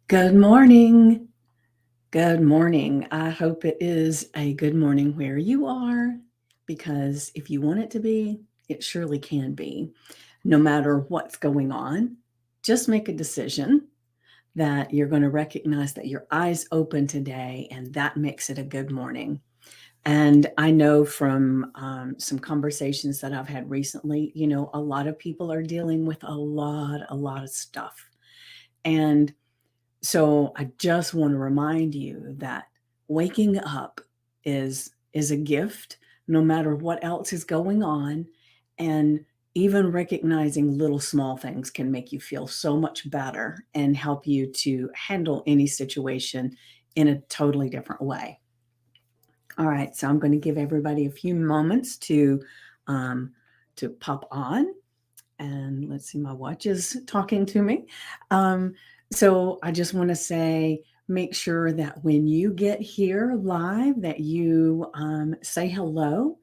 Good morning. Good morning. I hope it is a good morning where you are, because if you want it to be, it surely can be. No matter what's going on, just make a decision that you're going to recognize that your eyes open today, and that makes it a good morning. And I know from some conversations that I've had recently, a lot of people are dealing with a lot of stuff. And so I just want to remind you that waking up is a gift, no matter what else is going on. And even recognizing little small things can make you feel so much better and help you to handle any situation in a totally different way. All right, so I'm going to give everybody a few moments um, to pop on. And let's see, my watch is talking to me. Um, so I just want to say, make sure that when you get here live, that you say hello.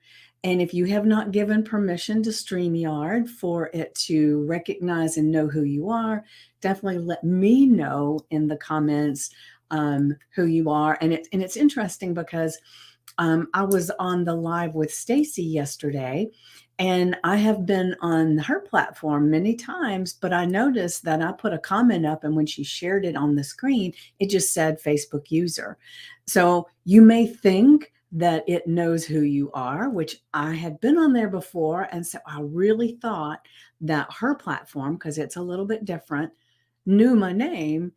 And if you have not given permission to StreamYard for it to recognize and know who you are, definitely let me know in the comments who you are. And it's interesting because I was on the live with Stacy yesterday, and I have been on her platform many times, but I noticed that I put a comment up, and when she shared it on the screen, it just said Facebook user. So you may think that it knows who you are, which I had been on there before. And so I really thought that her platform, because it's a little bit different, knew my name.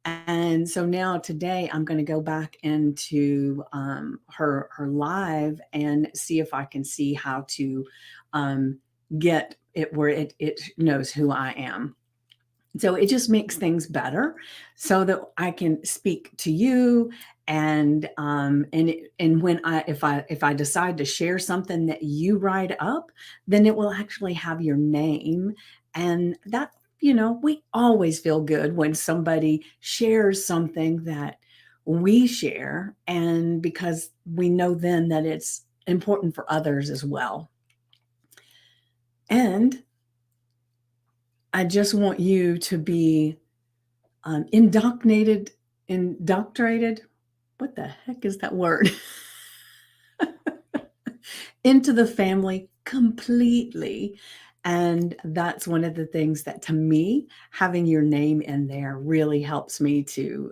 And so now today I'm going to go back into her live and see if I can see how to um, get it where it knows who I am. So it just makes things better, so that I can speak to you. And when if I decide to share something that you write up, then it will actually have your name. And that, we always feel good when somebody shares something that we share, and because we know then that it's important for others as well. And I just want you to be indoctrinated. What the heck is that word? Into the family completely. And that's one of the things that, to me, having your name in there really helps me to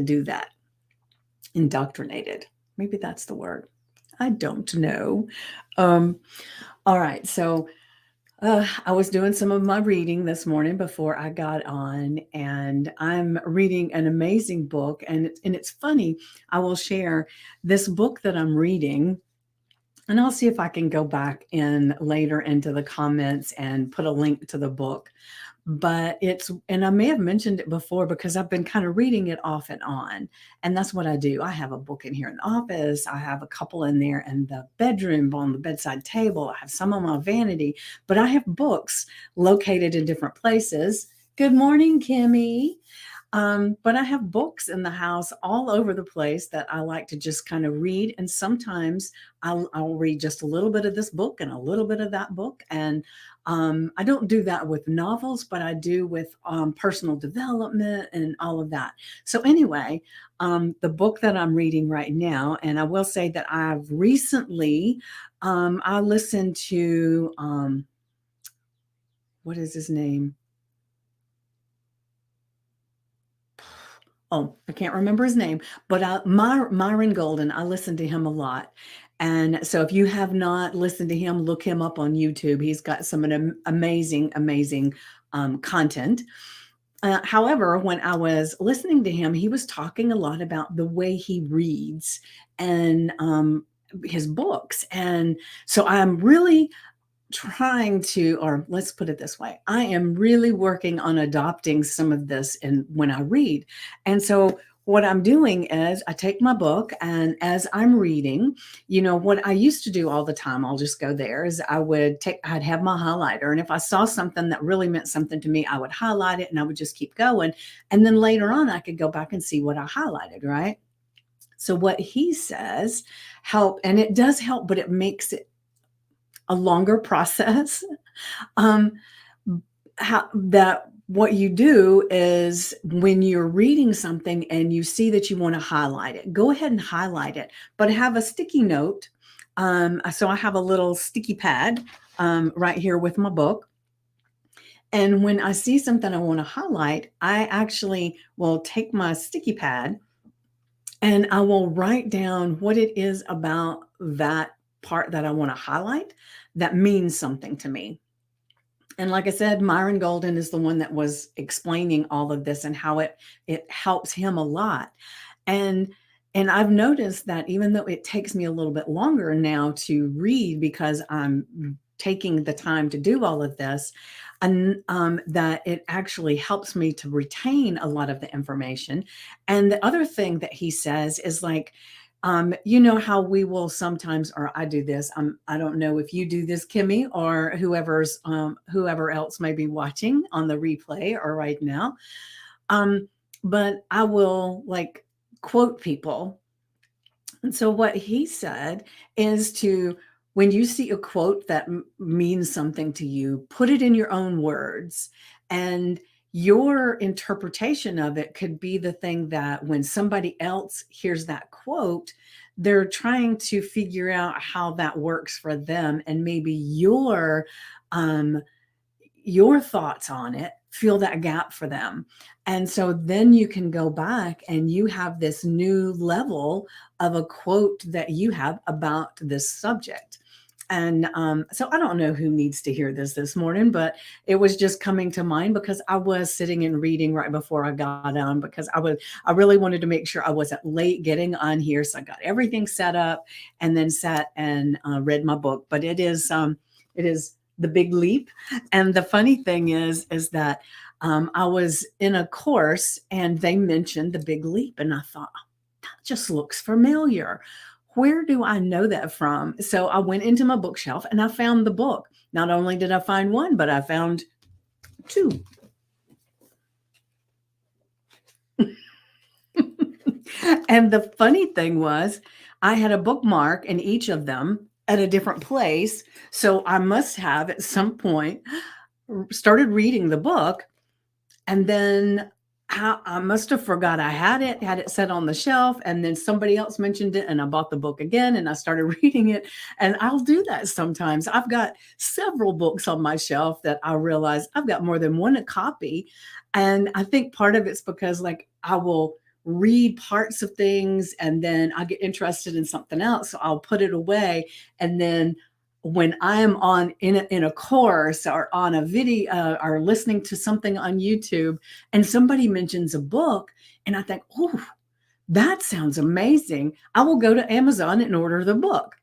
do that. Indoctrinated. Maybe that's the word. I don't know. Um, all right. So I was doing some of my reading this morning before I got on, and I'm reading an amazing book. And it's funny. I will share this book that I'm reading, and I'll see if I can go back in later into the comments and put a link to the book. But and I may have mentioned it before because I've been kind of reading it off and on. And that's what I do. I have a book in here in the office. I have a couple in there in the bedroom on the bedside table. I have some on my vanity, but I have books located in different places. Good morning, Kimmy. But I have books in the house all over the place that I like to just kind of read. And sometimes I'll read just a little bit of this book and a little bit of that book. And I don't do that with novels, but I do with personal development and all of that. So, anyway, the book that I'm reading right now, and I will say that I've recently, I listened to, what is his name? Oh, I can't remember his name, but Myron Golden, I listen to him a lot. And so if you have not listened to him, look him up on YouTube. He's got some amazing, amazing content. However, when I was listening to him, he was talking a lot about the way he reads and his books. And so I'm really trying to, or let's put it this way, I am really working on adopting some of this in when I read. And so what I'm doing is I take my book, and as I'm reading, what I used to do all the time, I'll just go there, is I'd have my highlighter. And if I saw something that really meant something to me, I would highlight it and I would just keep going. And then later on, I could go back and see what I highlighted, right? So what he says help, and it does help, but it makes it a longer process. um, how that what you do is when you're reading something and you see that you want to highlight it, go ahead and highlight it, but have a sticky note. So I have a little sticky pad right here with my book. And when I see something I want to highlight, I actually will take my sticky pad and I will write down what it is about that part that I want to highlight that means something to me. And like I said, Myron Golden is the one that was explaining all of this and how it helps him a lot. And and I've noticed that even though it takes me a little bit longer now to read because I'm taking the time to do all of this, and that it actually helps me to retain a lot of the information. And the other thing that he says is like, you know how we will sometimes, or I do this. I don't know if you do this, Kimmy, or whoever else may be watching on the replay or right now. But I will like quote people. And so what he said is to, when you see a quote that means something to you, put it in your own words. And your interpretation of it could be the thing that when somebody else hears that quote, they're trying to figure out how that works for them. And maybe um, your thoughts on it fill that gap for them. And so then you can go back and you have this new level of a quote that you have about this subject. And so I don't know who needs to hear this morning, but it was just coming to mind because I was sitting and reading right before I got on because I really wanted to make sure I wasn't late getting on here. So I got everything set up and then sat and read my book. But it is The Big Leap. And the funny thing is that I was in a course and they mentioned the Big Leap, and I thought, "Oh, that just looks familiar. Where do I know that from?" So I went into my bookshelf and I found the book. Not only did I find one, but I found two. And the funny thing was, I had a bookmark in each of them at a different place. So I must have at some point started reading the book. And then I must have forgot I had it set on the shelf, and then somebody else mentioned it, and I bought the book again, and I started reading it. And I'll do that sometimes. I've got several books on my shelf that I realize I've got more than one a copy, and I think part of it's because like I will read parts of things, and then I get interested in something else, so I'll put it away, and then when I am on in a course or on a video or listening to something on YouTube and somebody mentions a book and I think, oh, that sounds amazing, I will go to Amazon and order the book.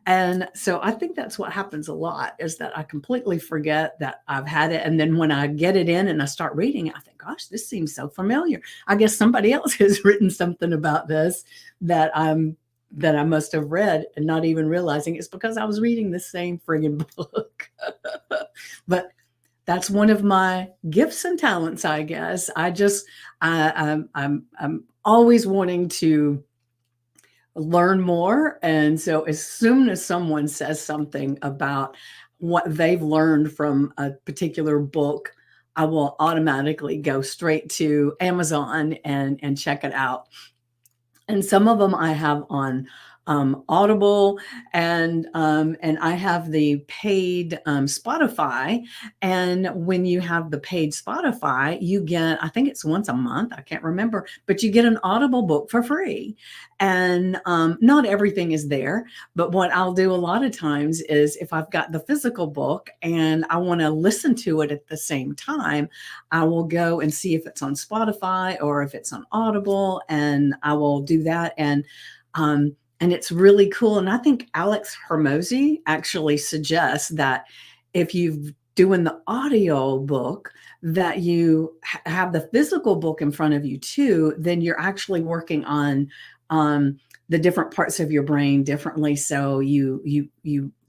And so I think that's what happens a lot is that I completely forget that I've had it. And then when I get it in and I start reading it, I think, gosh, this seems so familiar. I guess somebody else has written something about this that I must have read and not even realizing it's because I was reading the same friggin' book. But that's one of my gifts and talents, I guess. I'm always wanting to learn more. And so as soon as someone says something about what they've learned from a particular book, I will automatically go straight to Amazon and check it out. And some of them I have on Audible, and I have the paid Spotify. And when you have the paid Spotify, you get, I think it's once a month, I can't remember, but you get an Audible book for free. And not everything is there, but what I'll do a lot of times is if I've got the physical book and I want to listen to it at the same time, I will go and see if it's on Spotify or if it's on Audible, and I will do that. And it's really cool. And I think Alex Hermosi actually suggests that if you've doing the audio book, that you have the physical book in front of you too, then you're actually working on the different parts of your brain differently, so you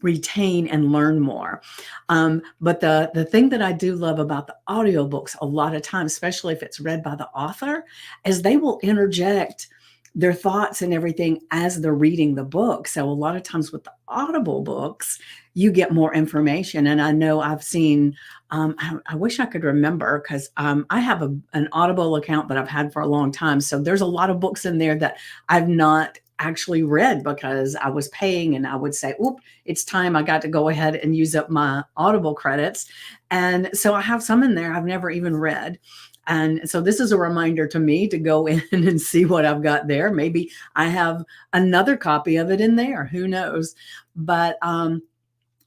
retain and learn more. But the thing that I do love about the audiobooks a lot of times, especially if it's read by the author, is they will interject their thoughts and everything as they're reading the book. So a lot of times with the Audible books, you get more information. And I know I've seen, I wish I could remember because I have an Audible account that I've had for a long time. So there's a lot of books in there that I've not actually read because I was paying and I would say, oop, it's time I got to go ahead and use up my Audible credits. And so I have some in there I've never even read. And so this is a reminder to me to go in and see what I've got there. Maybe I have another copy of it in there. Who knows? But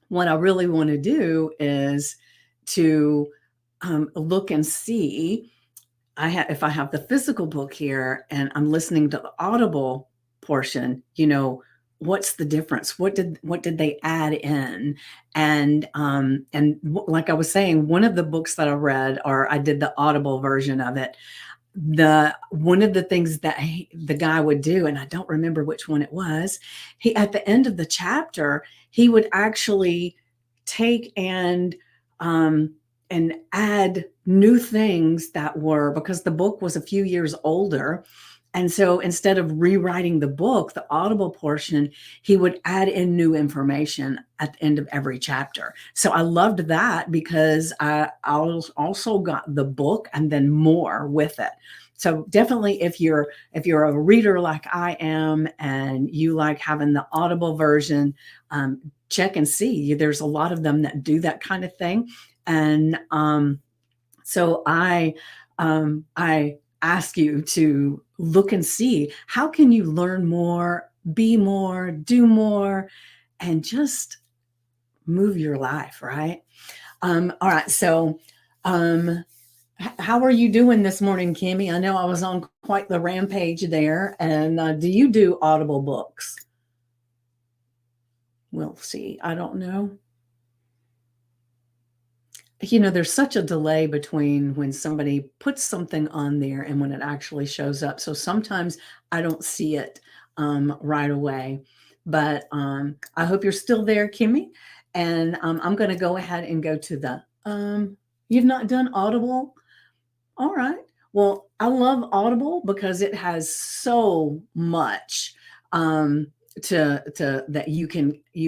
what I really want to do is to look and see. If I have the physical book here and I'm listening to the Audible portion, what's the difference? What did they add in? Like I was saying, one of the books that I read, or I did the Audible version of it, one of the things that the guy would do, and I don't remember which one it was, he at the end of the chapter, he would actually take and add new things that were, because the book was a few years older. And so instead of rewriting the book, the Audible portion, he would add in new information at the end of every chapter. So I loved that because I also got the book and then more with it. So definitely if you're a reader like I am and you like having the Audible version, check and see. There's a lot of them that do that kind of thing. And so I ask you to look and see, how can you learn more, be more, do more, and just move your life, right? All right. So how are you doing this morning, Kimmy? I know I was on quite the rampage there. And do you do Audible books? We'll see. I don't know. There's such a delay between when somebody puts something on there and when it actually shows up. So sometimes I don't see it right away. But I hope you're still there, Kimmy. And I'm going to go ahead and go to you've not done Audible? All right. Well, I love Audible because it has so much to that you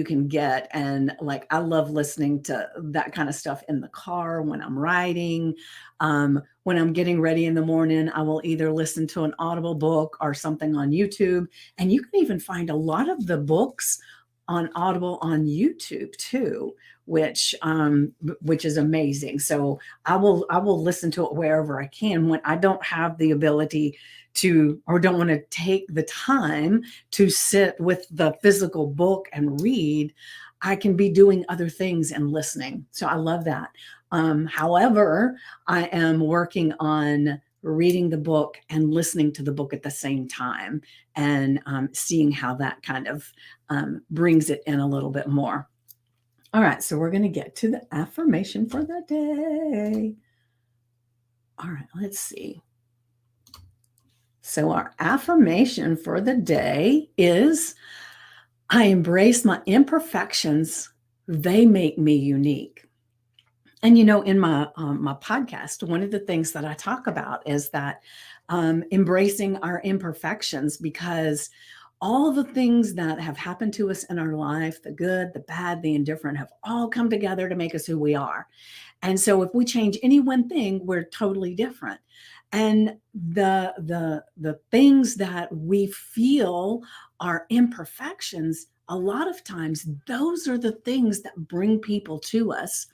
can get. And like I love listening to that kind of stuff in the car when I'm riding. When I'm getting ready in the morning, I will either listen to an Audible book or something on YouTube. And you can even find a lot of the books on Audible on YouTube too, which is amazing. So I will listen to it wherever I can when I don't have the ability to, or don't want to take the time to sit with the physical book and read. I can be doing other things and listening. So I love that. However, I am working on reading the book and listening to the book at the same time, and seeing how that kind of brings it in a little bit more. All right, so we're going to get to the affirmation for the day. All right, let's see. So our affirmation for the day is, I embrace my imperfections. They make me unique. And in my podcast, one of the things that I talk about is that embracing our imperfections, because all the things that have happened to us in our life, the good, the bad, the indifferent, have all come together to make us who we are. And so if we change any one thing, we're totally different. And the things that we feel are imperfections, a lot of times those are the things that bring people to us.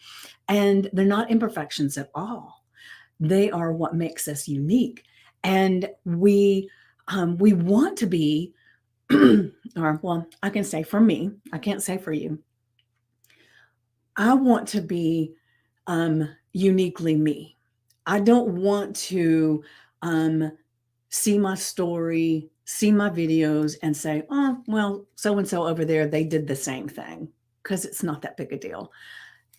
And they're not imperfections at all. They are what makes us unique. And we want to be, or well, I can say for me, I can't say for you. I want to be uniquely me. I don't want to see my story, see my videos and say, oh, well, so-and-so over there, they did the same thing, because it's not that big a deal.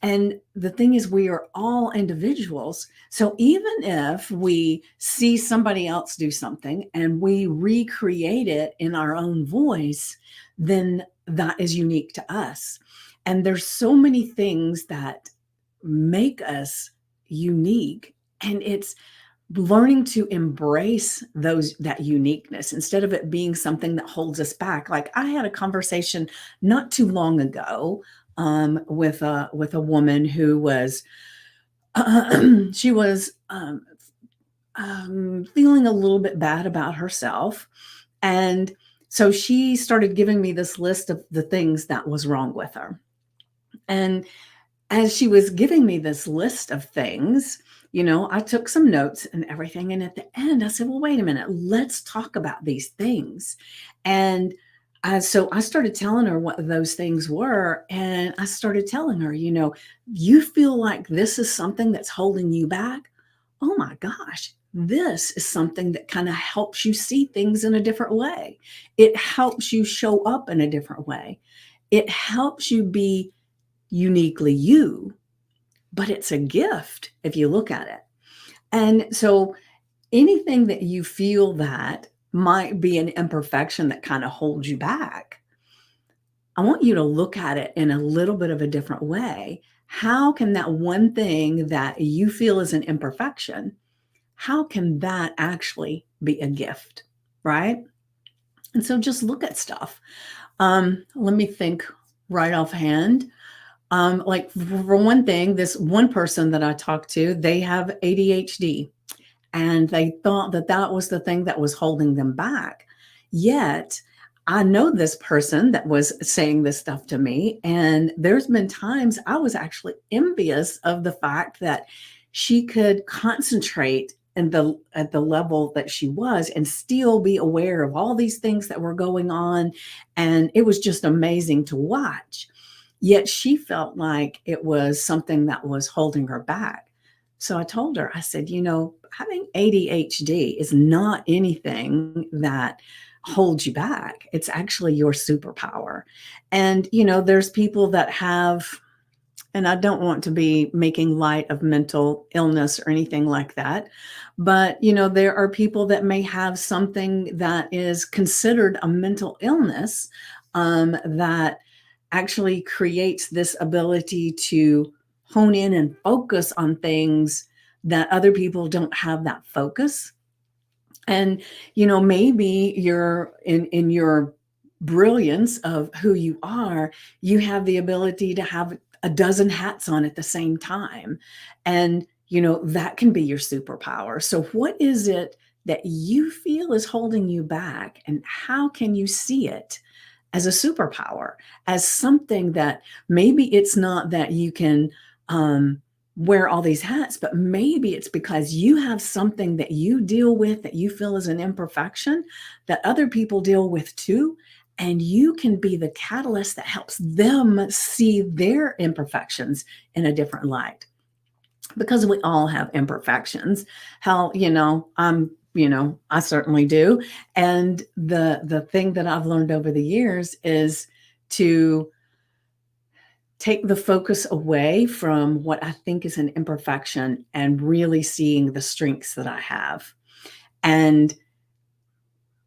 And the thing is, we are all individuals. So even if we see somebody else do something and we recreate it in our own voice, then that is unique to us. And there's so many things that make us unique. And it's learning to embrace that uniqueness instead of it being something that holds us back. Like I had a conversation not too long ago with a woman who was she was feeling a little bit bad about herself, and so she started giving me this list of the things that was wrong with her. And as she was giving me this list of things, I took some notes and everything. And at the end, I said, well, wait a minute, let's talk about these things. And so I started telling her what those things were. And I started telling her, you feel like this is something that's holding you back. Oh my gosh, this is something that kind of helps you see things in a different way. It helps you show up in a different way. It helps you be uniquely you, but it's a gift if you look at it. And so anything that you feel that might be an imperfection that kind of holds you back, I want you to look at it in a little bit of a different way. How can that one thing that you feel is an imperfection, how can that actually be a gift, right? And so just look at stuff. Let me think right offhand. Like for one thing, this one person that I talked to, they have ADHD, and they thought that that was the thing that was holding them back. Yet, I know this person that was saying this stuff to me, and there's been times I was actually envious of the fact that she could concentrate at the level that she was and still be aware of all these things that were going on, and it was just amazing to watch. Yet she felt like it was something that was holding her back. So I told her, I said, having ADHD is not anything that holds you back. It's actually your superpower. And, there's people that have, and I don't want to be making light of mental illness or anything like that, but, there are people that may have something that is considered a mental illness, that actually creates this ability to hone in and focus on things that other people don't have that focus. And, maybe you're in your brilliance of who you are, you have the ability to have a dozen hats on at the same time. And, that can be your superpower. So what is it that you feel is holding you back, and how can you see it as a superpower, as something that maybe it's not that you can wear all these hats, but maybe it's because you have something that you deal with that you feel is an imperfection that other people deal with too. And you can be the catalyst that helps them see their imperfections in a different light, because we all have imperfections. How, I certainly do. And the thing that I've learned over the years is to take the focus away from what I think is an imperfection and really seeing the strengths that I have. And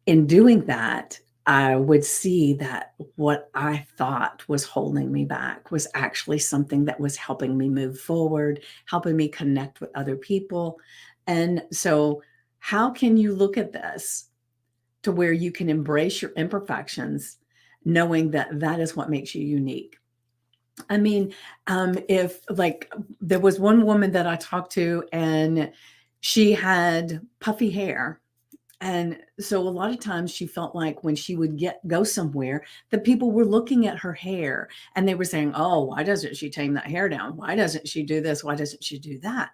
in doing that, I would see that what I thought was holding me back was actually something that was helping me move forward, helping me connect with other people. And so, how can you look at this to where you can embrace your imperfections, knowing that that is what makes you unique? I mean, if like there was one woman that I talked to, and she had puffy hair, and so a lot of times she felt like when she would go somewhere, the people were looking at her hair and they were saying, "Oh, why doesn't she tame that hair down? Why doesn't she do this? Why doesn't she do that?"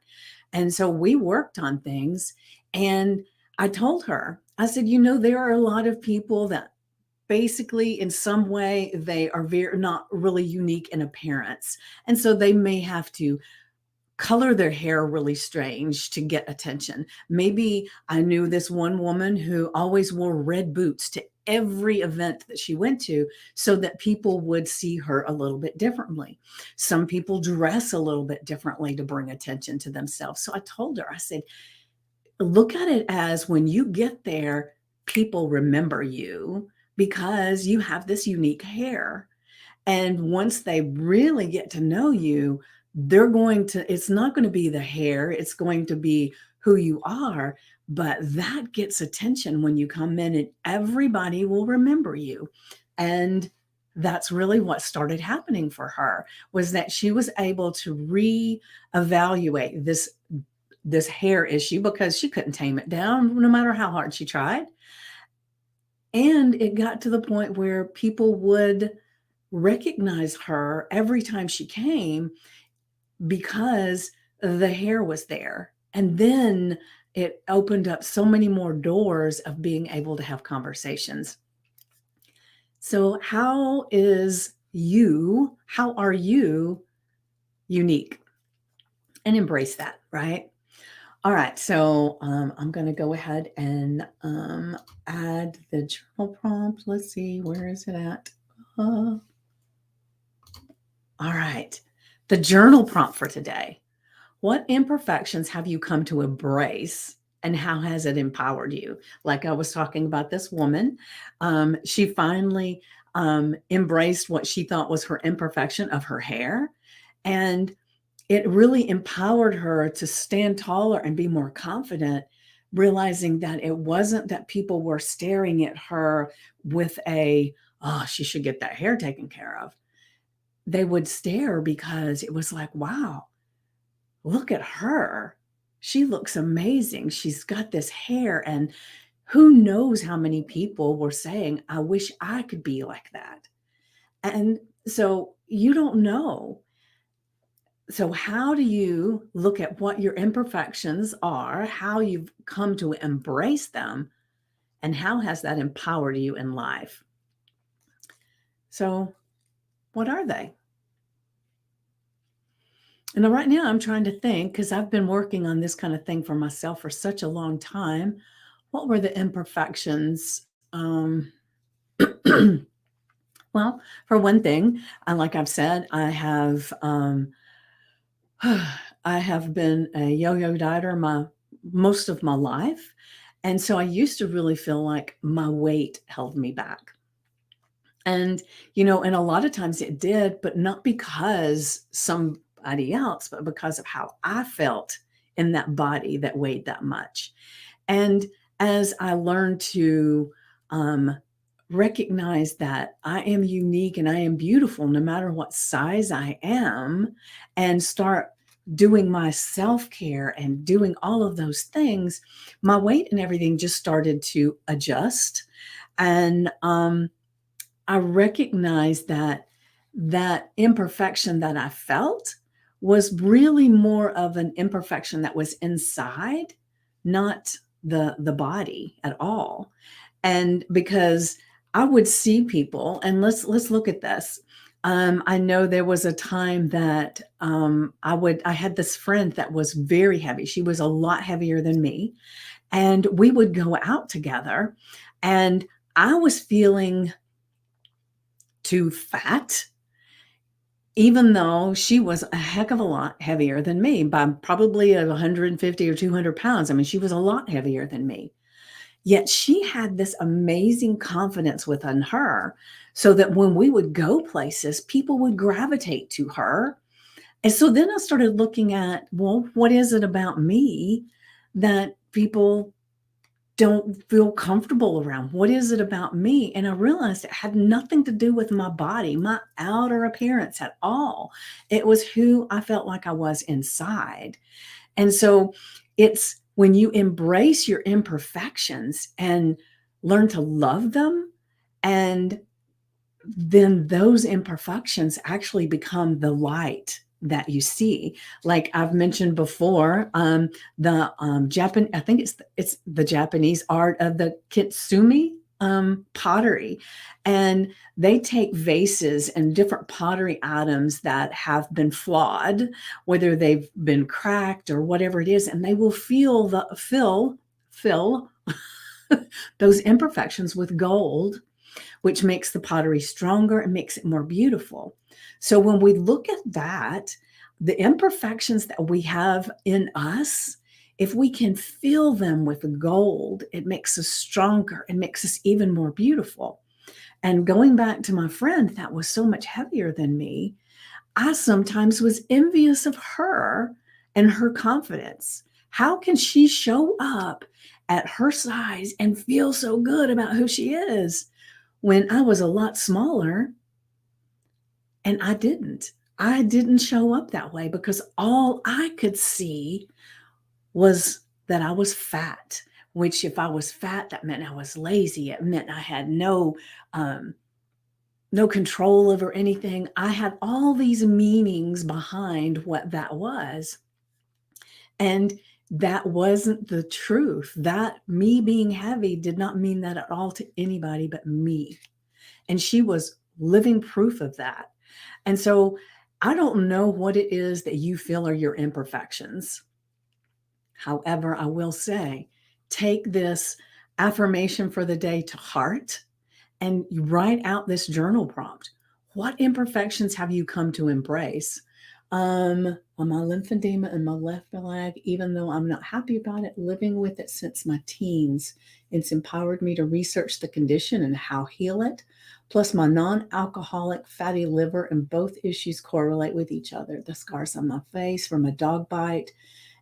And so we worked on things, and I told her, I said, there are a lot of people that basically in some way they are very not really unique in appearance. And so they may have to color their hair really strange to get attention. Maybe I knew this one woman who always wore red boots to every event that she went to so that people would see her a little bit differently. Some people dress a little bit differently to bring attention to themselves. So I told her, I said, look at it as when you get there, people remember you because you have this unique hair. And once they really get to know you, it's not going to be the hair, it's going to be who you are, but that gets attention when you come in and everybody will remember you. And that's really what started happening for her, was that she was able to reevaluate this hair issue because she couldn't tame it down no matter how hard she tried. And it got to the point where people would recognize her every time she came because the hair was there. And then it opened up so many more doors of being able to have conversations. So, how are you unique? And embrace that, right? All right, so I'm going to go ahead and add the journal prompt. Let's see, where is it at? All right, the journal prompt for today. What imperfections have you come to embrace, and how has it empowered you? Like I was talking about this woman, she finally embraced what she thought was her imperfection of her hair. And it really empowered her to stand taller and be more confident, realizing that it wasn't that people were staring at her with oh, she should get that hair taken care of. They would stare because it was like, wow, look at her. She looks amazing. She's got this hair. And who knows how many people were saying, I wish I could be like that. And so you don't know. So, how do you look at what your imperfections are, how you've come to embrace them, and how has that empowered you in life? So, what are they? And right now, I'm trying to think because I've been working on this kind of thing for myself for such a long time. What were the imperfections? Well, for one thing, like I've said, I have been a yo-yo dieter most of my life. And so I used to really feel like my weight held me back. And, and a lot of times it did, but not because somebody else, but because of how I felt in that body that weighed that much. And as I learned to recognize that I am unique and I am beautiful no matter what size I am, and start doing my self care and doing all of those things, my weight and everything just started to adjust. And I recognized that imperfection that I felt was really more of an imperfection that was inside, not the body at all. And because I would see people, and let's look at this. I know there was a time that I had this friend that was very heavy. She was a lot heavier than me, and we would go out together, and I was feeling too fat, even though she was a heck of a lot heavier than me by probably 150 or 200 pounds. I mean, she was a lot heavier than me. Yet she had this amazing confidence within her, so that when we would go places, people would gravitate to her. And so then I started looking at, well, what is it about me that people don't feel comfortable around? What is it about me? And I realized it had nothing to do with my body, my outer appearance at all. It was who I felt like I was inside. And so it's when you embrace your imperfections and learn to love them, and then those imperfections actually become the light that you see. Like I've mentioned before, the Japan, I think it's the Japanese art of the kintsugi pottery, and they take vases and different pottery items that have been flawed, whether they've been cracked or whatever it is, and they will fill those imperfections with gold, which makes the pottery stronger and makes it more beautiful. So when we look at that, the imperfections that we have in us, if we can fill them with gold, it makes us stronger and makes us even more beautiful. And going back to my friend that was so much heavier than me, I sometimes was envious of her and her confidence. How can she show up at her size and feel so good about who she is when I was a lot smaller and I didn't? I didn't show up that way because all I could see was that I was fat, which if I was fat, that meant I was lazy. It meant I had um, no control over anything. I had all these meanings behind what that was. And that wasn't the truth. That me being heavy did not mean that at all to anybody but me. And she was living proof of that. And so I don't know what it is that you feel are your imperfections. However, I will say, take this affirmation for the day to heart and you write out this journal prompt. What imperfections have you come to embrace? On my lymphedema in my left leg, even though I'm not happy about it, living with it since my teens, it's empowered me to research the condition and how heal it. Plus, my non alcoholic fatty liver and both issues correlate with each other. The scars on my face from a dog bite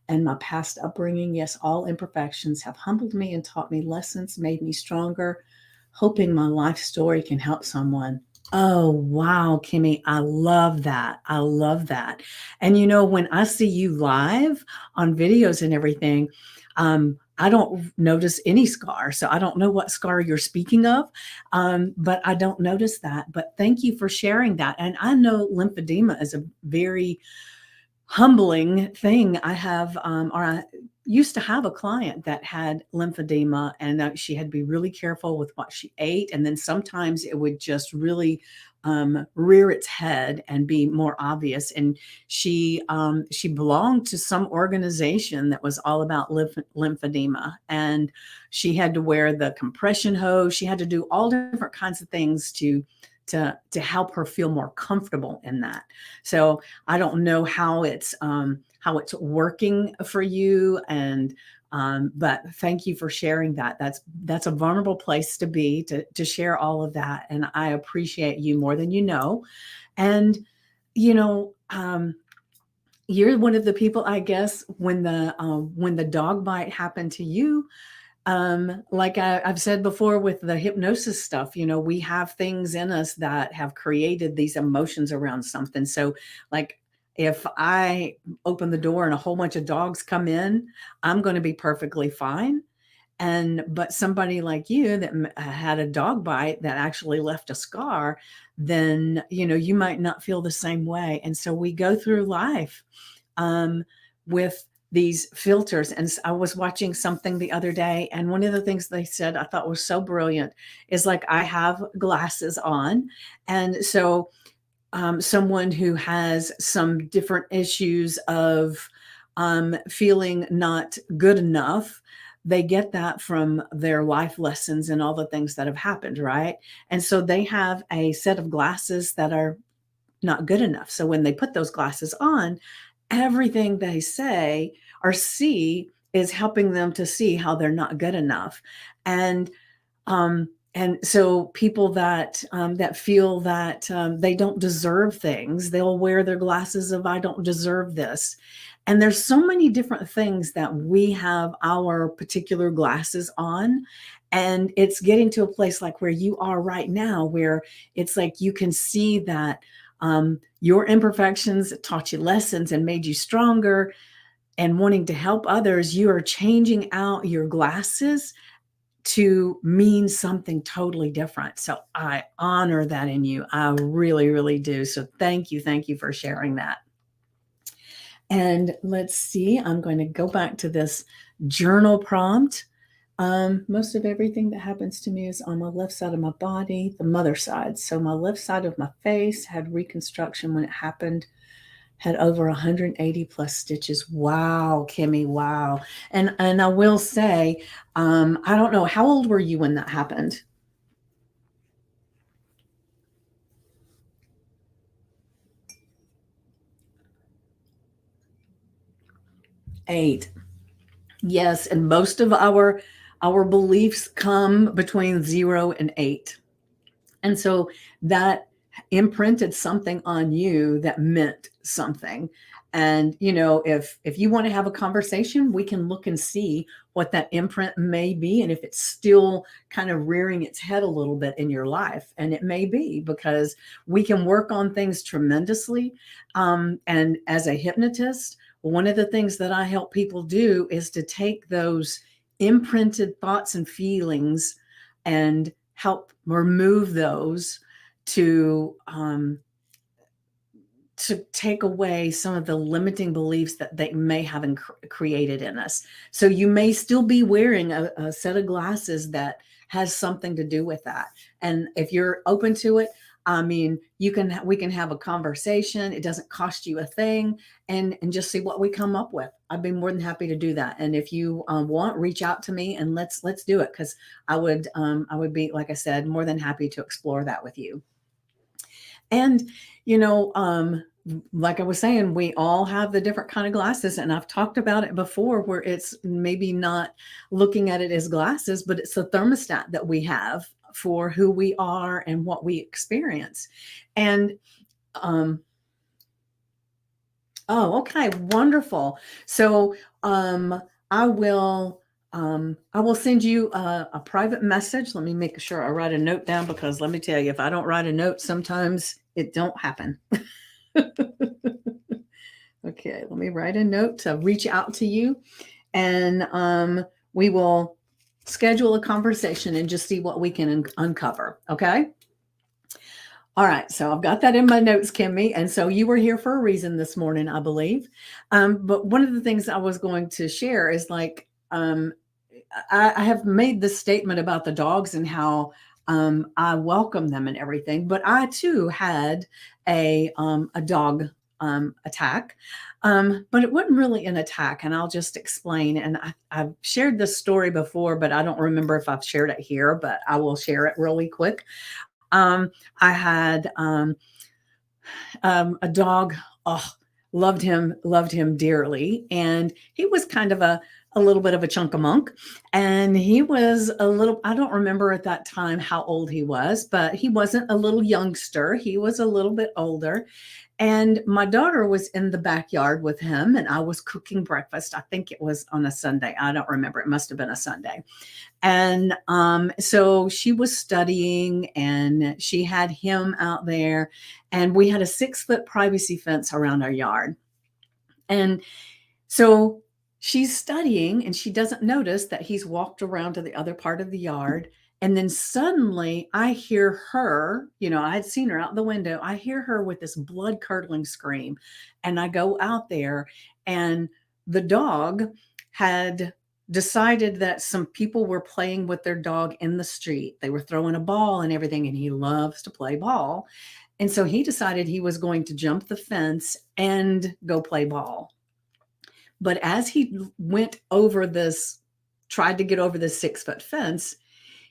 and my past upbringing. Yes, all imperfections have humbled me and taught me lessons, made me stronger, hoping my life story can help someone. Oh, wow, Kimmy, I love that. I love that. And you know, when I see you live on videos and everything, I don't notice any scar. So I don't know what scar you're speaking of, but I don't notice that. But thank you for sharing that. And I know lymphedema is a very humbling thing. I used to have a client that had lymphedema, and she had to be really careful with what she ate. And then sometimes it would just really rear its head and be more obvious. And she belonged to some organization that was all about lymphedema, and she had to wear the compression hose. She had to do all different kinds of things to help her feel more comfortable in that. So I don't know how it's working for you, and but thank you for sharing that. That's a vulnerable place to be, to share all of that, and I appreciate you more than you know. And you know, you're one of the people, I guess, when the dog bite happened to you, like I've said before with the hypnosis stuff, you know, we have things in us that have created these emotions around something. So, like, if I open the door and a whole bunch of dogs come in, I'm going to be perfectly fine. And but somebody like you that had a dog bite that actually left a scar, then you know you might not feel the same way. And so we go through life um, with these filters. And I was watching something the other day, and one of the things they said I thought was so brilliant is like I have glasses on, and so someone who has some different issues of feeling not good enough, they get that from their life lessons and all the things that have happened, right? And so they have a set of glasses that are not good enough. So when they put those glasses on, everything they say or see is helping them to see how they're not good enough. And so people that feel that they don't deserve things, they'll wear their glasses of "I don't deserve this." And there's so many different things that we have our particular glasses on, and it's getting to a place like where you are right now, where it's like you can see that your imperfections taught you lessons and made you stronger, and wanting to help others, you are changing out your glasses to mean something totally different. So I honor that in you. I really, really do. So thank you for sharing that. And let's see, I'm going to go back to this journal prompt. Most of everything that happens to me is on my left side of my body, the mother side. So my left side of my face had reconstruction when it happened, had over 180 plus stitches. Wow, Kimmy, wow. And I will say, I don't know, how old were you when that happened? 8. Yes, and most of our beliefs come between 0 and 8. And so that imprinted something on you that meant something. And, if you want to have a conversation, we can look and see what that imprint may be. And if it's still kind of rearing its head a little bit in your life, and it may be, because we can work on things tremendously. And as a hypnotist, one of the things that I help people do is to take those imprinted thoughts and feelings and help remove those to take away some of the limiting beliefs that they may have created in us. So you may still be wearing a set of glasses that has something to do with that. And if you're open to it, I mean, we can have a conversation. It doesn't cost you a thing, and just see what we come up with. I'd be more than happy to do that. And if you want, reach out to me and let's do it, because I would be, like I said, more than happy to explore that with you. And, like I was saying, we all have the different kind of glasses, and I've talked about it before, where it's maybe not looking at it as glasses, but it's the thermostat that we have for who we are and what we experience. And, oh, okay, wonderful. So, I will, send you a private message. Let me make sure I write a note down, because let me tell you, if I don't write a note, sometimes it don't happen. Okay, let me write a note to reach out to you, and we will schedule a conversation and just see what we can uncover. Okay. All right. So I've got that in my notes, Kimmy. And so you were here for a reason this morning, I believe. But one of the things I was going to share is, like, I have made this statement about the dogs and how I welcome them and everything, but I too had a dog attack, but it wasn't really an attack, and I'll just explain. And I've shared this story before, but I don't remember if I've shared it here, but I will share it really quick. I had a dog. Oh, loved him dearly, and he was kind of a little bit of a chunk of monk. And he was a little, I don't remember at that time how old he was, but he wasn't a little youngster. He was a little bit older. And my daughter was in the backyard with him, and I was cooking breakfast. I think it was on a Sunday. I don't remember. It must have been a Sunday. And so she was studying, and she had him out there, and we had a 6-foot privacy fence around our yard. And so she's studying, and she doesn't notice that he's walked around to the other part of the yard. And then suddenly I hear her, I had seen her out the window. I hear her with this blood curdling scream. And I go out there, and the dog had decided that some people were playing with their dog in the street. They were throwing a ball and everything, and he loves to play ball. And so he decided he was going to jump the fence and go play ball. But as he tried to get over this 6-foot fence,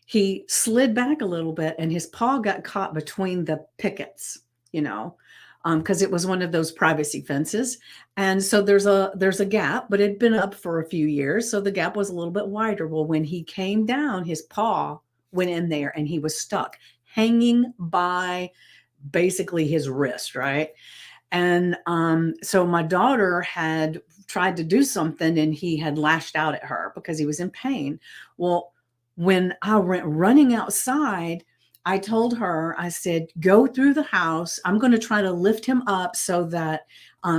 he slid back a little bit, and his paw got caught between the pickets, because it was one of those privacy fences. And so there's a gap, but it'd been up for a few years, so the gap was a little bit wider. Well, when he came down, his paw went in there, and he was stuck, hanging by basically his wrist, right? And so my daughter had tried to do something, and he had lashed out at her because he was in pain. Well, when I went running outside, I told her, I said, go through the house. I'm going to try to lift him up so that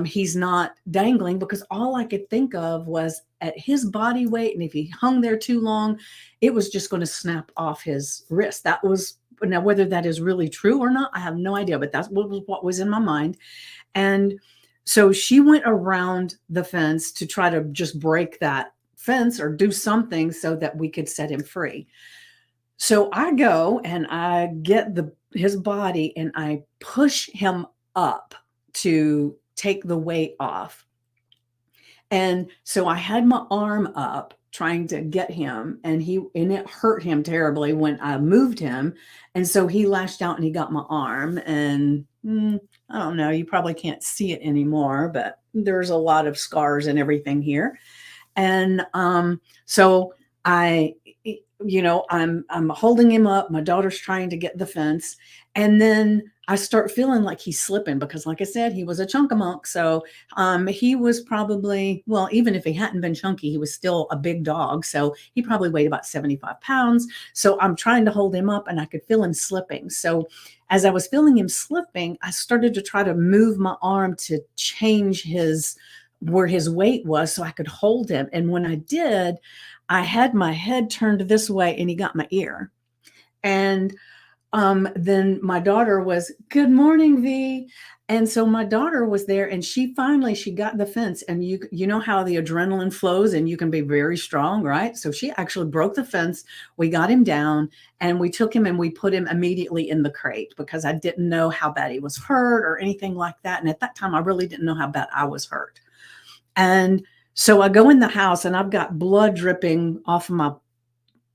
he's not dangling, because all I could think of was, at his body weight, and if he hung there too long, it was just going to snap off his wrist. That was, now whether that is really true or not, I have no idea, but that's what was in my mind. And so she went around the fence to try to just break that fence or do something so that we could set him free. So I go and I get his body, and I push him up to take the weight off. And so I had my arm up trying to get him, and it hurt him terribly when I moved him. And so he lashed out, and he got my arm, and I don't know, you probably can't see it anymore, but there's a lot of scars and everything here. And so I'm holding him up. My daughter's trying to get the fence. And then I start feeling like he's slipping because, like I said, he was a chunk-a-monk. So he was probably, well, even if he hadn't been chunky, he was still a big dog. So he probably weighed about 75 pounds. So I'm trying to hold him up and I could feel him slipping. So as I was feeling him slipping, I started to try to move my arm to change his where his weight was so I could hold him. And when I did, I had my head turned this way and he got my ear. And then my daughter was, "Good morning, V." And so my daughter was there and she got the fence, and you know how the adrenaline flows and you can be very strong, right? So she actually broke the fence. We got him down and we took him and we put him immediately in the crate because I didn't know how bad he was hurt or anything like that. And at that time I really didn't know how bad I was hurt. And so I go in the house and I've got blood dripping off of my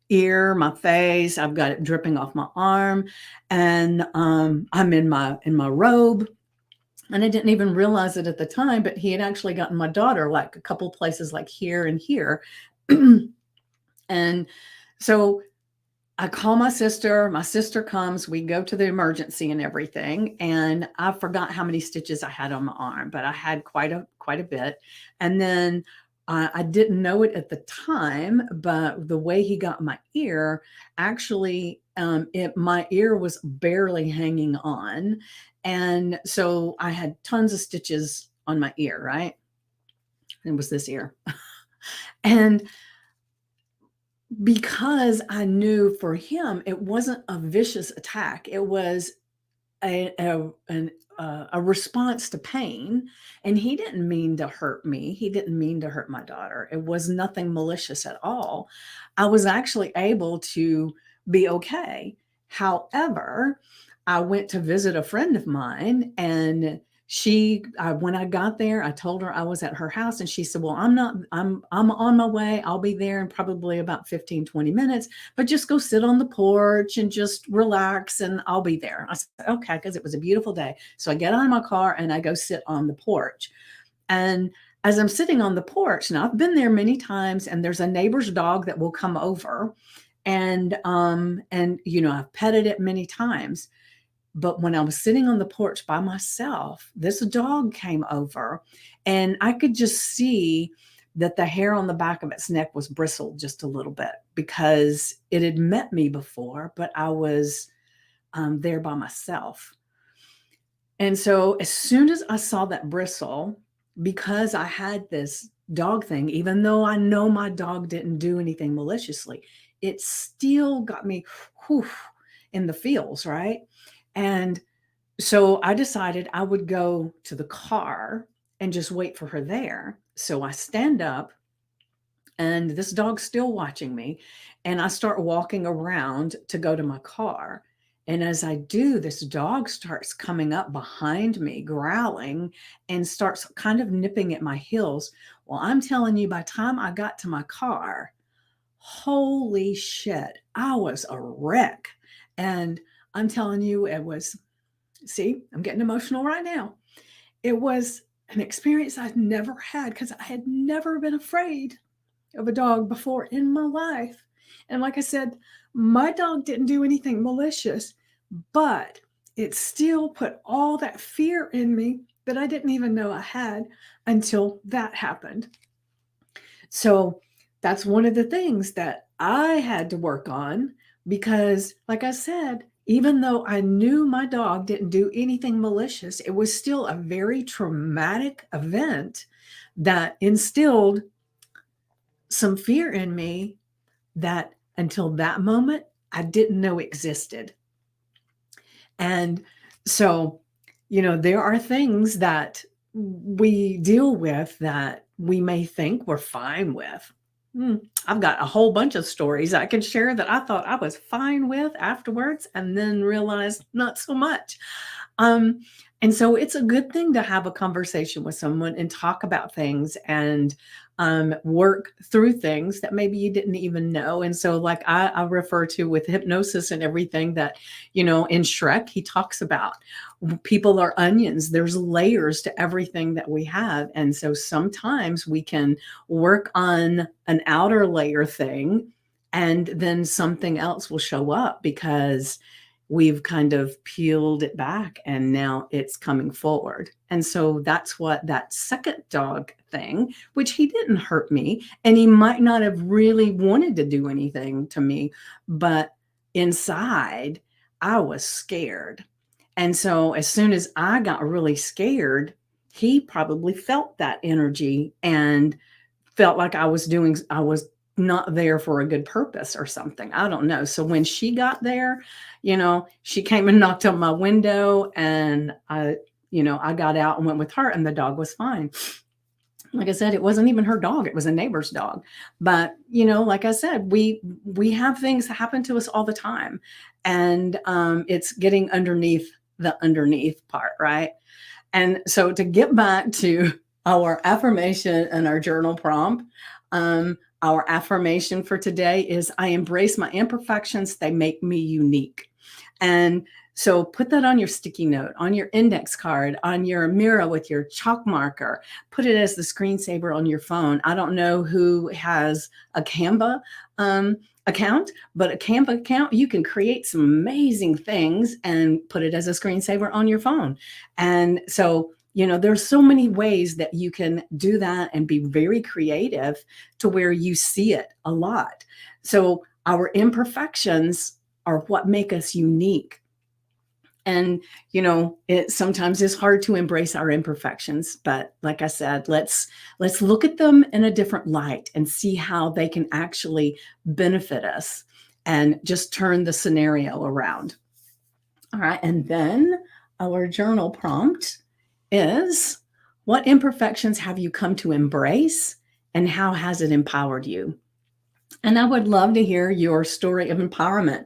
ear, my face. I've got it dripping off my arm, and I'm in my robe, and I didn't even realize it at the time. But he had actually gotten my daughter like a couple places, like here and here, and so I call my sister. My sister comes. We go to the emergency and everything. And I forgot how many stitches I had on my arm, but I had quite a bit. And then I didn't know it at the time, but the way he got my ear, actually, my ear was barely hanging on, and so I had tons of stitches on my ear. Right, it was this ear, and because I knew for him, it wasn't a vicious attack. It was a response to pain, and he didn't mean to hurt me. He didn't mean to hurt my daughter. It was nothing malicious at all. I was actually able to be okay. However, I went to visit a friend of mine, and when I got there, I told her I was at her house, and she said, "Well, I'm on my way. I'll be there in probably about 15, 20 minutes, but just go sit on the porch and just relax and I'll be there." I said, "Okay," because it was a beautiful day. So I get out of my car and I go sit on the porch. And as I'm sitting on the porch, now I've been there many times, and there's a neighbor's dog that will come over, and I've petted it many times. But when I was sitting on the porch by myself, this dog came over, and I could just see that the hair on the back of its neck was bristled just a little bit because it had met me before, but I was there by myself. And so as soon as I saw that bristle, because I had this dog thing, even though I know my dog didn't do anything maliciously, it still got me whew, in the feels, right? And so I decided I would go to the car and just wait for her there. So I stand up, and this dog's still watching me, and I start walking around to go to my car. And as I do, this dog starts coming up behind me, growling, and starts kind of nipping at my heels. Well, I'm telling you, by the time I got to my car, holy shit, I was a wreck. And I'm telling you, see, I'm getting emotional right now. It was an experience I'd never had because I had never been afraid of a dog before in my life. And like I said, my dog didn't do anything malicious, but it still put all that fear in me that I didn't even know I had until that happened. So that's one of the things that I had to work on because, like I said, even though I knew my dog didn't do anything malicious, it was still a very traumatic event that instilled some fear in me that until that moment I didn't know existed. And so, there are things that we deal with that we may think we're fine with. I've got a whole bunch of stories I can share that I thought I was fine with afterwards and then realized not so much. Um, and so it's a good thing to have a conversation with someone and talk about things and work through things that maybe you didn't even know. And so, like I refer to with hypnosis and everything that, in Shrek, he talks about people are onions. There's layers to everything that we have. And so sometimes we can work on an outer layer thing and then something else will show up because we've kind of peeled it back and now it's coming forward. And so that's what that second dog thing, which he didn't hurt me and he might not have really wanted to do anything to me, but inside I was scared. And so as soon as I got really scared, he probably felt that energy and felt like I was not there for a good purpose or something. I don't know. So when she got there, she came and knocked on my window and I got out and went with her and the dog was fine. Like I said, it wasn't even her dog, it was a neighbor's dog. But, like I said, we have things happen to us all the time. And it's getting underneath the underneath part, right? And so to get back to our affirmation and our journal prompt, our affirmation for today is I embrace my imperfections, they make me unique. And so put that on your sticky note, on your index card, on your mirror with your chalk marker. Put it as the screensaver on your phone. I don't know who has a Canva account, but a Canva account, you can create some amazing things and put it as a screensaver on your phone. And so, there's so many ways that you can do that and be very creative to where you see it a lot. So our imperfections are what make us unique. And, it sometimes is hard to embrace our imperfections, but like I said, let's look at them in a different light and see how they can actually benefit us and just turn the scenario around. All right. And then our journal prompt is, what imperfections have you come to embrace and how has it empowered you? And I would love to hear your story of empowerment.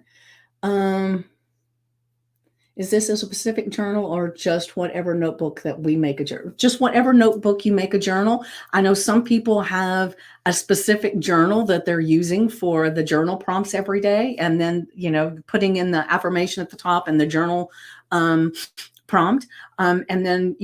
Is this a specific journal or just whatever notebook that we make a journal? Just whatever notebook you make a journal. I know some people have a specific journal that they're using for the journal prompts every day. And then, putting in the affirmation at the top and the journal prompt. And then,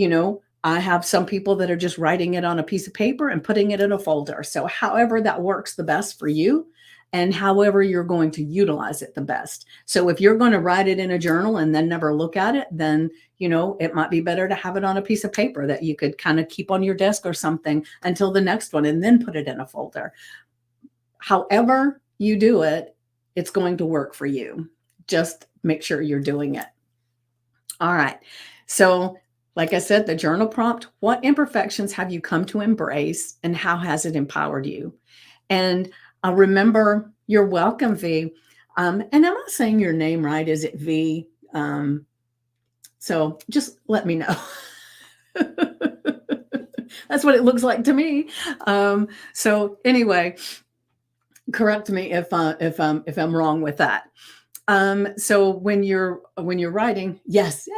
I have some people that are just writing it on a piece of paper and putting it in a folder. So however that works the best for you, and however you're going to utilize it the best. So if you're going to write it in a journal and then never look at it, then, it might be better to have it on a piece of paper that you could kind of keep on your desk or something until the next one and then put it in a folder. However you do it, it's going to work for you. Just make sure you're doing it. All right. So like I said, the journal prompt, what imperfections have you come to embrace and how has it empowered you? And remember, you're welcome, V. And I'm not saying your name right. Is it V? So just let me know. That's what it looks like to me. So anyway, correct me if I'm wrong with that. So when you're writing, yes, yay.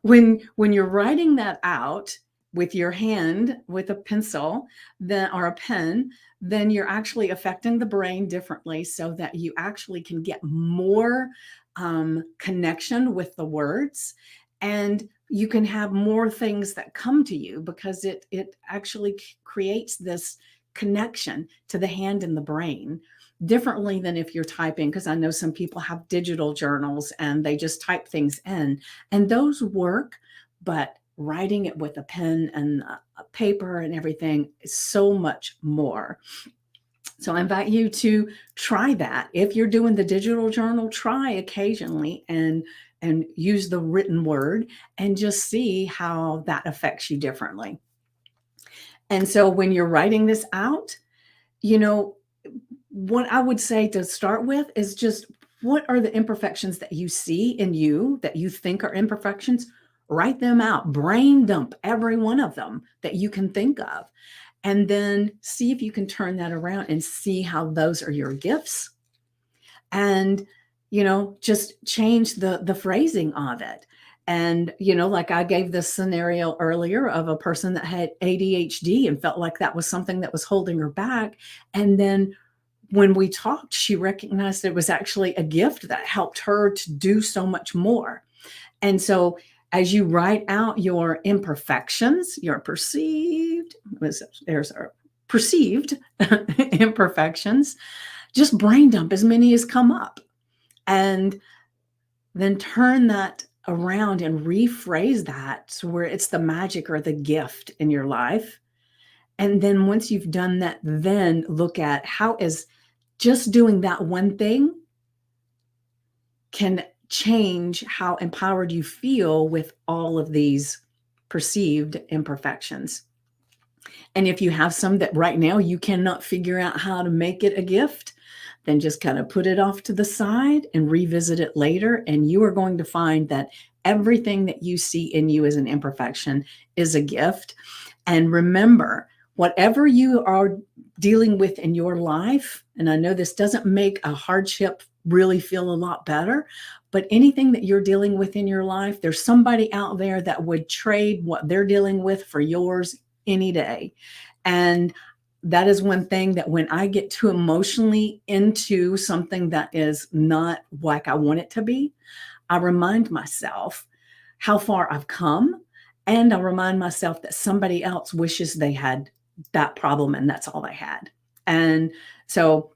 When you're writing that out with your hand, with a pencil, or a pen, then you're actually affecting the brain differently so that you actually can get more connection with the words, and you can have more things that come to you because it actually creates this connection to the hand and the brain differently than if you're typing. Because I know some people have digital journals and they just type things in, and those work, but writing it with a pen and a paper and everything is so much more. So I invite you to try that. If you're doing the digital journal, try occasionally and use the written word and just see how that affects you differently. And so when you're writing this out, what I would say to start with is just, what are the imperfections that you see in you that you think are imperfections? Write them out, brain dump every one of them that you can think of, and then see if you can turn that around and see how those are your gifts. And, just change the phrasing of it. And, like I gave this scenario earlier of a person that had ADHD and felt like that was something that was holding her back. And then when we talked, she recognized it was actually a gift that helped her to do so much more. And so as you write out your imperfections, your perceived imperfections, just brain dump as many as come up, and then turn that around and rephrase that to where it's the magic or the gift in your life. And then once you've done that, then look at how is just doing that one thing can change how empowered you feel with all of these perceived imperfections. And if you have some that right now you cannot figure out how to make it a gift, then just kind of put it off to the side and revisit it later. And you are going to find that everything that you see in you as an imperfection is a gift. And remember, whatever you are dealing with in your life, and I know this doesn't make a hardship really feel a lot better, but anything that you're dealing with in your life, there's somebody out there that would trade what they're dealing with for yours any day. And that is one thing that when I get too emotionally into something that is not like I want it to be, I remind myself how far I've come. And I remind myself that somebody else wishes they had that problem and that's all they had. And so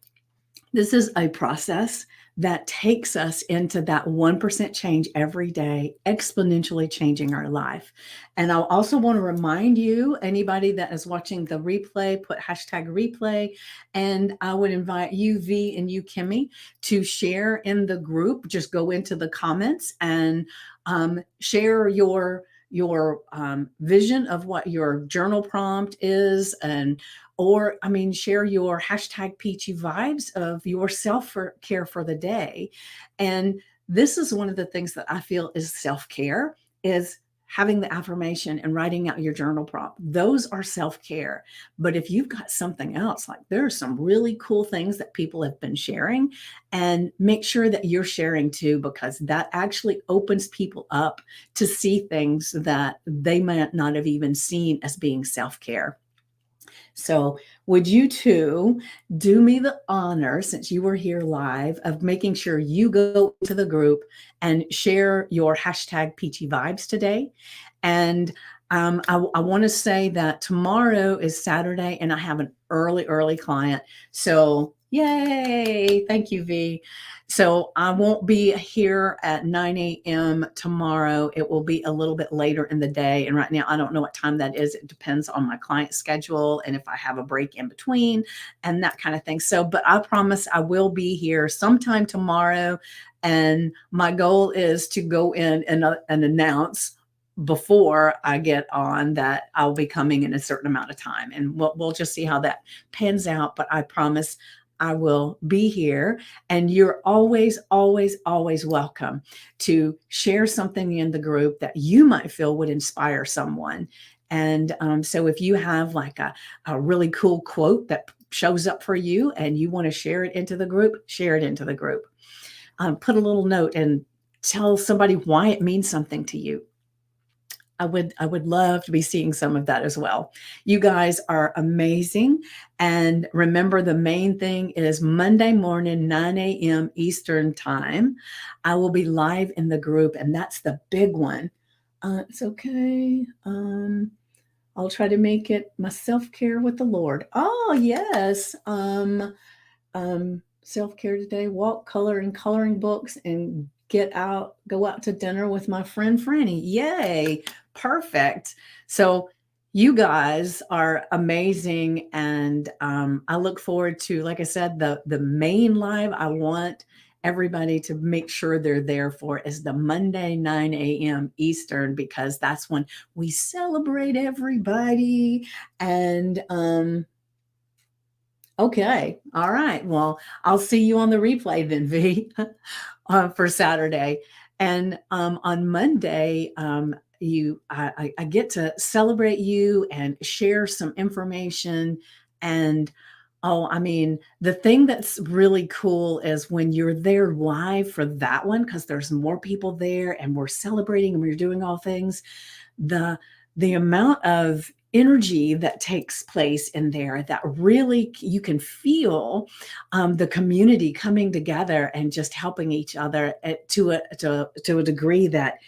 this is a process that takes us into that 1% change every day, exponentially changing our life. And I also want to remind you, anybody that is watching the replay, put hashtag replay. And I would invite you, V, and you, Kimmy, to share in the group. Just go into the comments and share your vision of what your journal prompt is, and or I mean, share your hashtag peachy vibes of your self-care for the day. And this is one of the things that I feel is self-care, is having the affirmation and writing out your journal prompt. Those are self-care. But if you've got something else, like there are some really cool things that people have been sharing, and make sure that you're sharing too, because that actually opens people up to see things that they might not have even seen as being self-care. So, would you two do me the honor, since you were here live, of making sure you go to the group and share your hashtag peachy vibes today? And I want to say that tomorrow is Saturday and I have an early client. So, yay! Thank you, V. So I won't be here at 9 a.m. tomorrow. It will be a little bit later in the day. And right now, I don't know what time that is. It depends on my client schedule and if I have a break in between and that kind of thing. So, but I promise I will be here sometime tomorrow. And my goal is to go in and announce before I get on that I'll be coming in a certain amount of time. And we'll just see how that pans out. But I promise I will be here, and you're always, always, always welcome to share something in the group that you might feel would inspire someone. And so if you have like a really cool quote that shows up for you and you want to share it into the group, share it into the group. Put a little note and tell somebody why it means something to you. I would love to be seeing some of that as well. You guys are amazing. And remember, the main thing is Monday morning, 9 a.m. Eastern time. I will be live in the group, and that's the big one. It's okay. I'll try to make it my self-care with the Lord. Oh, yes. Self-care today, walk, color, and coloring books, and go out to dinner with my friend Franny. Yay. Perfect. So you guys are amazing. And I look forward to, like I said, the main live I want everybody to make sure they're there for is the Monday, 9 a.m. Eastern, because that's when we celebrate everybody. And okay. All right. Well, I'll see you on the replay then, V, for Saturday. And on Monday, I get to celebrate you and share some information. And oh, I mean, the thing that's really cool is when you're there live for that one, because there's more people there and we're celebrating and we're doing all things. The amount of energy that takes place in there, that really you can feel the community coming together and just helping each other to a degree that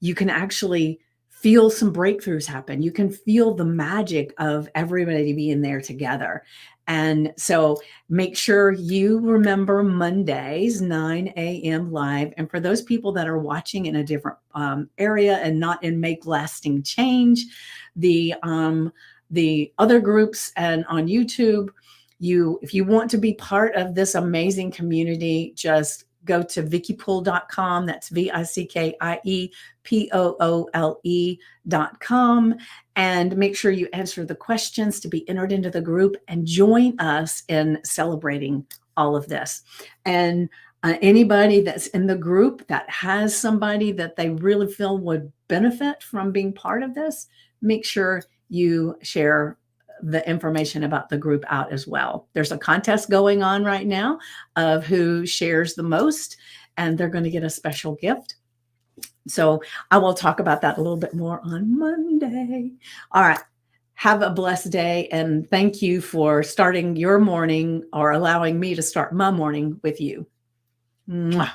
you can actually feel some breakthroughs happen. You can feel the magic of everybody being there together. And so make sure you remember Mondays, 9 a.m. live. And for those people that are watching in a different area and not in Make Lasting Change, the other groups and on YouTube, if you want to be part of this amazing community, just go to vickypoole.com. That's VICKIEPOOLE.com, and make sure you answer the questions to be entered into the group and join us in celebrating all of this. And anybody that's in the group that has somebody that they really feel would benefit from being part of this, make sure you share the information about the group out as well. There's a contest going on right now of who shares the most, and they're going to get a special gift. So I will talk about that a little bit more on Monday. All right. Have a blessed day, and thank you for starting your morning or allowing me to start my morning with you. Mwah.